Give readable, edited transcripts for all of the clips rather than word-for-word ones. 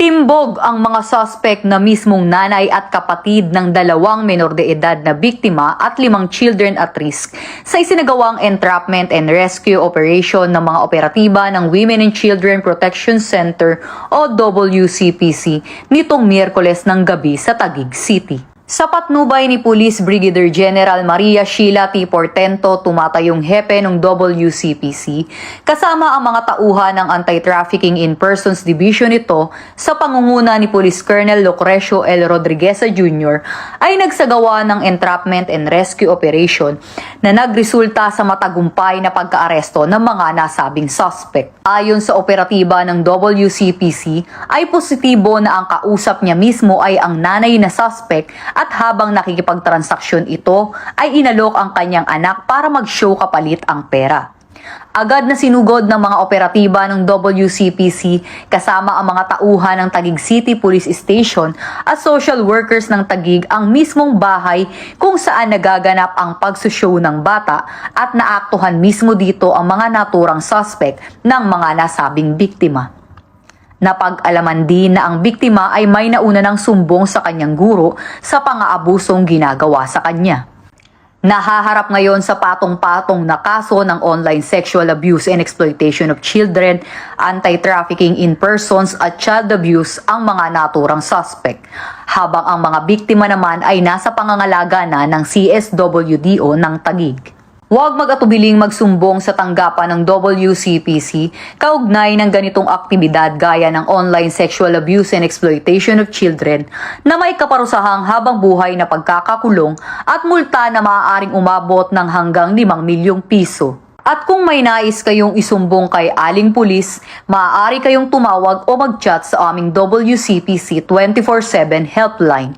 Timbog ang mga suspect na mismong nanay at kapatid ng 2 menor de edad na biktima at 5 children at risk sa isinagawang entrapment and rescue operation ng mga operatiba ng Women and Children Protection Center o WCPC nitong Miyerkules ng gabi sa Taguig City. Sa patnubay ni Police Brigadier General Maria Sheila T. Portento, tumatayong hepe ng WCPC, kasama ang mga tauhan ng Anti-Trafficking in Persons Division nito sa pangunguna ni Police Colonel Lucrecio L. Rodrigueza Jr. ay nagsagawa ng entrapment and rescue operation na nagresulta sa matagumpay na pagkaaresto ng mga nasabing suspect. Ayon sa operatiba ng WCPC, ay positibo na ang kausap niya mismo ay ang nanay na suspect at habang nakikipagtransaksyon ito ay inalok ang kanyang anak para mag-show kapalit ang pera. Agad na sinugod ng mga operatiba ng WCPC kasama ang mga tauhan ng Taguig City Police Station at social workers ng Taguig ang mismong bahay kung saan nagaganap ang pagsushow ng bata at naaktuhan mismo dito ang mga naturang suspect ng mga nasabing biktima. Napag-alaman din na ang biktima ay may nauna ng sumbong sa kanyang guro sa pang-aabusong ginagawa sa kanya. Nahaharap ngayon sa patong-patong na kaso ng online sexual abuse and exploitation of children, anti-trafficking in persons at child abuse ang mga naturang suspect, habang ang mga biktima naman ay nasa pangangalaga na ng CSWDO ng Taguig. Huwag mag-atubiling magsumbong sa tanggapan ng WCPC kaugnay ng ganitong aktibidad gaya ng online sexual abuse and exploitation of children na may kaparusahang habang buhay na pagkakakulong at multa na maaaring umabot ng hanggang 5 milyong piso. At kung may nais kayong isumbong kay Aling Pulis, maaari kayong tumawag o mag-chat sa aming WCPC 24/7 helpline.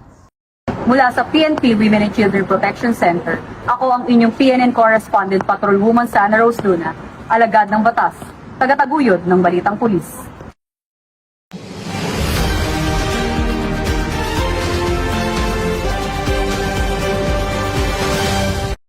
Mula sa PNP Women and Children Protection Center, ako ang inyong PNN Correspondent Patrolwoman Sana Rose Luna, alagad ng batas, tagataguyod ng Balitang Pulis.